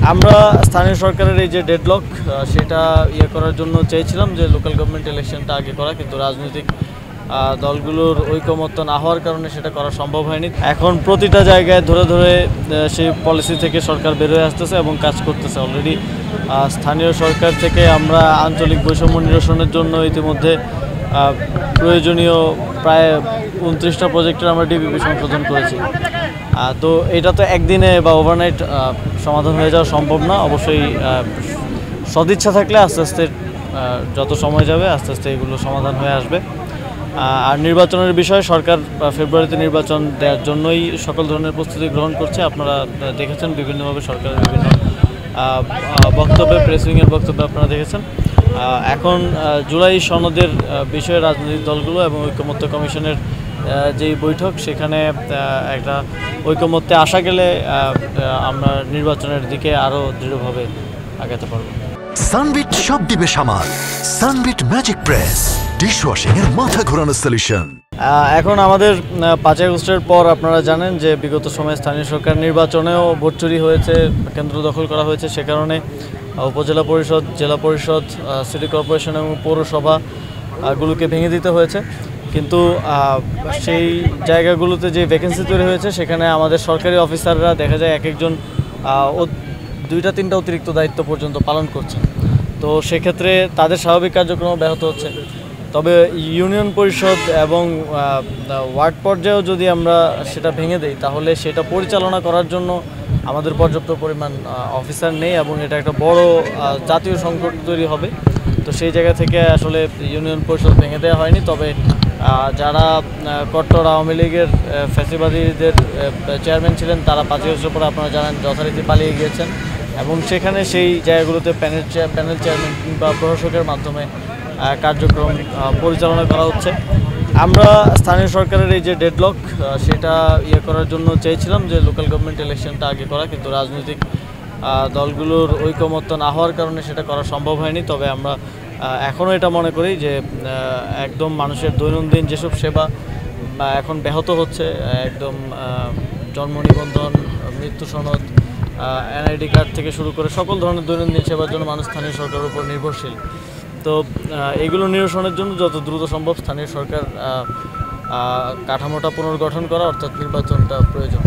আমরা স্থানীয় সরকারের এই যে ডেডলক সেটা করার জন্য চেয়েছিলাম যে লোকাল গভর্নমেন্ট ইলেকশনটা আগে করা, কিন্তু রাজনৈতিক দলগুলোর ঐকমত্য না হওয়ার কারণে সেটা করা সম্ভব হয়নি। এখন প্রতিটা জায়গায় ধরে ধরে সেই পলিসি থেকে সরকার বেরোয় আসতেছে এবং কাজ করতেছে। অলরেডি স্থানীয় সরকার থেকে আমরা আঞ্চলিক বৈষম্য নিরসনের জন্য ইতিমধ্যে প্রয়োজনীয় প্রায় 29টা প্রজেক্টের আমরা ডিপিপি সংশোধন করেছি। তো এটা তো একদিনে বা ওভারনাইট সমাধান হয়ে যাওয়া সম্ভব না। অবশ্যই সদিচ্ছা থাকলে আস্তে আস্তে যত সময় যাবে আস্তে আস্তে এগুলো সমাধান হয়ে আসবে। আর নির্বাচনের বিষয়ে সরকার ফেব্রুয়ারিতে নির্বাচন দেওয়ার জন্যই সকল ধরনের প্রস্তুতি গ্রহণ করছে। আপনারা দেখেছেন বিভিন্নভাবে সরকারের বিভিন্ন বক্তব্যে, প্রেস উইংয়ের বক্তব্যে আপনারা দেখেছেন। এখন জুলাই সনদের বিষয়ে রাজনৈতিক দলগুলো এবং ঐকমত্য কমিশনের যেই বৈঠক, সেখানে একটা ঐকমত্যে আসা গেলে আমরা নির্বাচনের দিকে আরও দৃঢ়ভাবে আগাতে পারব। সানবিট সব দিবে সামাল। সানবিট ম্যাজিক প্রেস ডিশওয়াশিং এর মাথা ঘোরানো সলিউশন। এখন আমাদের 5 আগস্টের পর আপনারা জানেন যে বিগত সময়ে স্থানীয় সরকার নির্বাচনেও ভোট চুরি হয়েছে, কেন্দ্র দখল করা হয়েছে। সে কারণে উপজেলা পরিষদ, জেলা পরিষদ, সিটি কর্পোরেশন এবং পৌরসভাগুলোকে ভেঙে দিতে হয়েছে। কিন্তু সেই জায়গাগুলোতে যে ভ্যাকেন্সি তৈরি হয়েছে, সেখানে আমাদের সরকারি অফিসাররা দেখা যায় এক একজন 2-3টা অতিরিক্ত দায়িত্ব পর্যন্ত পালন করছে। তো সেক্ষেত্রে তাদের স্বাভাবিক কার্যক্রম ব্যাহত হচ্ছে। তবে ইউনিয়ন পরিষদ এবং ওয়ার্ড পর্যায়েও যদি আমরা সেটা ভেঙে দেই, তাহলে সেটা পরিচালনা করার জন্য আমাদের পর্যাপ্ত পরিমাণ অফিসার নেই এবং এটা একটা বড় জাতীয় সংকট তৈরি হবে। তো সেই জায়গা থেকে আসলে ইউনিয়ন পরিষদ ভেঙে দেওয়া হয়নি। তবে যারা কট্টর আওয়ামী লীগের ফ্যাসিবাদীদের চেয়ারম্যান ছিলেন, তারা 5 বছর পর আপনারা জানেন যথারীতি পালিয়ে গিয়েছেন এবং সেখানে সেই জায়গাগুলোতে প্যানেল চেয়ারম্যান কিংবা প্রশাসকের মাধ্যমে কার্যক্রম পরিচালনা করা হচ্ছে। আমরা স্থানীয় সরকারের এই যে ডেডলক সেটা করার জন্য চেয়েছিলাম যে লোকাল গভর্নমেন্ট ইলেকশনটা আগে করা, কিন্তু রাজনৈতিক দলগুলোর ঐকমত্য না হওয়ার কারণে সেটা করা সম্ভব হয়নি। তবে আমরা এখনও এটা মনে করি যে একদম মানুষের দৈনন্দিন যেসব সেবা এখন ব্যাহত হচ্ছে, একদম জন্ম নিবন্ধন, মৃত্যু সনদ, এনআইডি কার্ড থেকে শুরু করে সকল ধরনের দৈনন্দিন সেবার জন্য মানুষ স্থানীয় সরকারের উপর নির্ভরশীল। তো এগুলো নিরসনের জন্য যত দ্রুত সম্ভব স্থানীয় সরকার কাঠামোটা পুনর্গঠন করা, অর্থাৎ নির্বাচনটা প্রয়োজন।